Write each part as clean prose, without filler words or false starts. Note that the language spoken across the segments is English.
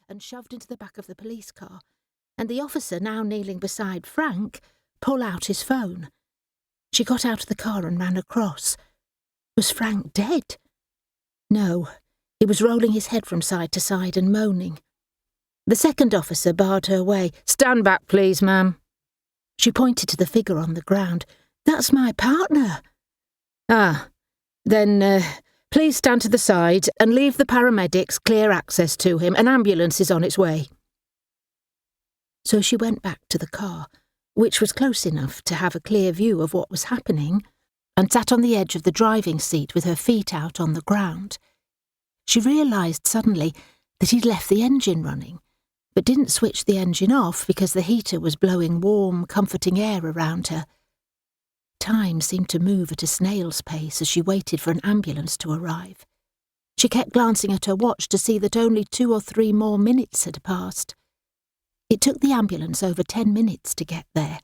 and shoved into the back of the police car, and the officer, now kneeling beside Frank, pull out his phone. She got out of the car and ran across. Was Frank dead? No, he was rolling his head from side to side and moaning. The second officer barred her way. "Stand back, please, ma'am." She pointed to the figure on the ground. "That's my partner." "Ah, then, please stand to the side and leave the paramedics clear access to him. An ambulance is on its way." So she went back to the car, which was close enough to have a clear view of what was happening, and sat on the edge of the driving seat with her feet out on the ground. She realised suddenly that he'd left the engine running, but didn't switch the engine off because the heater was blowing warm, comforting air around her. Time seemed to move at a snail's pace as she waited for an ambulance to arrive. She kept glancing at her watch to see that only 2 or 3 more minutes had passed. It took the ambulance over 10 minutes to get there.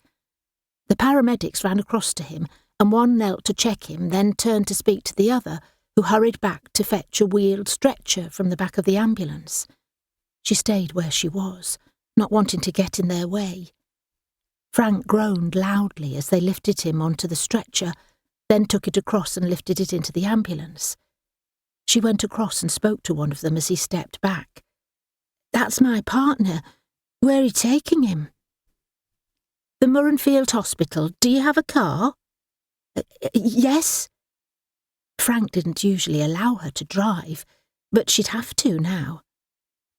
The paramedics ran across to him, and one knelt to check him, then turned to speak to the other, who hurried back to fetch a wheeled stretcher from the back of the ambulance. She stayed where she was, not wanting to get in their way. Frank groaned loudly as they lifted him onto the stretcher, then took it across and lifted it into the ambulance. She went across and spoke to one of them as he stepped back. "That's my partner. Where are you taking him?" "The Murrenfield Hospital. Do you have a car?" "Yes." Frank didn't usually allow her to drive, but she'd have to now.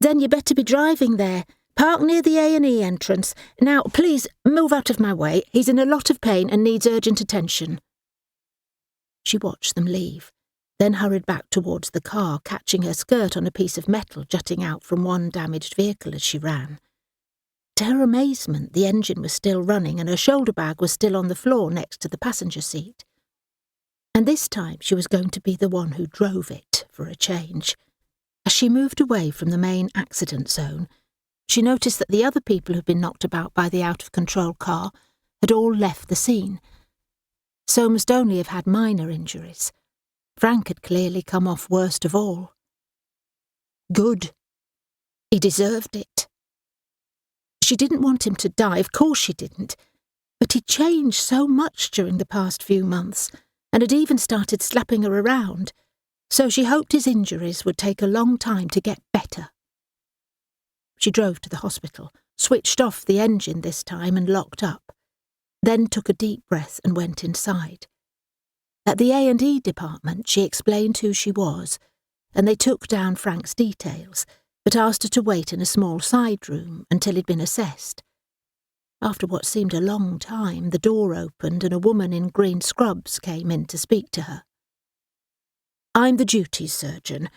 "Then you better be driving there. Park near the A&E entrance. Now, please, move out of my way. He's in a lot of pain and needs urgent attention." She watched them leave, then hurried back towards the car, catching her skirt on a piece of metal jutting out from one damaged vehicle as she ran. To her amazement, the engine was still running and her shoulder bag was still on the floor next to the passenger seat. And this time she was going to be the one who drove it, for a change. As she moved away from the main accident zone, she noticed that the other people who'd been knocked about by the out-of-control car had all left the scene. So must only have had minor injuries. Frank had clearly come off worst of all. Good. He deserved it. She didn't want him to die, of course she didn't, but he'd changed so much during the past few months, and had even started slapping her around, so she hoped his injuries would take a long time to get better. She drove to the hospital, switched off the engine this time and locked up, then took a deep breath and went inside. At the A&E department she explained who she was, and they took down Frank's details, but asked her to wait in a small side room until he'd been assessed. After what seemed a long time, the door opened and a woman in green scrubs came in to speak to her. "I'm the duty surgeon.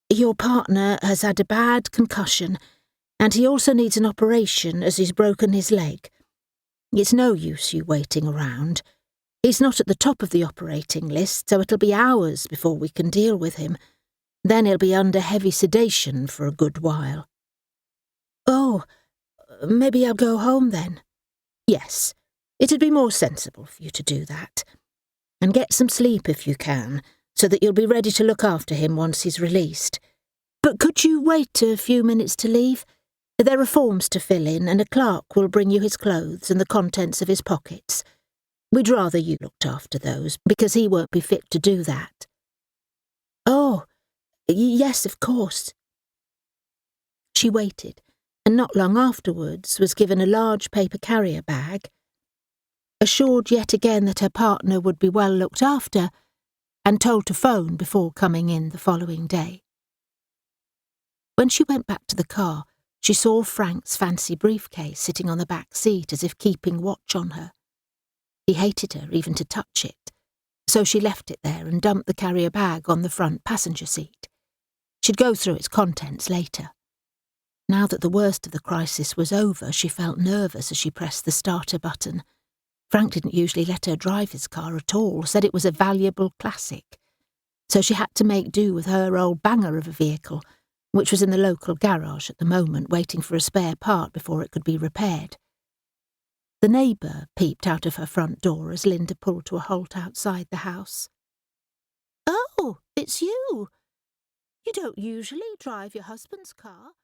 Your partner has had a bad concussion, and he also needs an operation as he's broken his leg. It's no use you waiting around. He's not at the top of the operating list, so it'll be hours before we can deal with him. Then he'll be under heavy sedation for a good while." "Oh, maybe I'll go home then." "Yes, it'd be more sensible for you to do that. And get some sleep if you can, so that you'll be ready to look after him once he's released. But could you wait a few minutes to leave? There are forms to fill in, and a clerk will bring you his clothes and the contents of his pockets. We'd rather you looked after those, because he won't be fit to do that." "Oh, yes, of course." She waited, and not long afterwards was given a large paper carrier bag, assured yet again that her partner would be well looked after, and told to phone before coming in the following day. When she went back to the car, she saw Frank's fancy briefcase sitting on the back seat as if keeping watch on her. He hated her even to touch it, so she left it there and dumped the carrier bag on the front passenger seat. She'd go through its contents later. Now that the worst of the crisis was over, she felt nervous as she pressed the starter button. Frank didn't usually let her drive his car at all, said it was a valuable classic. So she had to make do with her old banger of a vehicle, which was in the local garage at the moment, waiting for a spare part before it could be repaired. The neighbour peeped out of her front door as Linda pulled to a halt outside the house. "Oh, it's you. You don't usually drive your husband's car."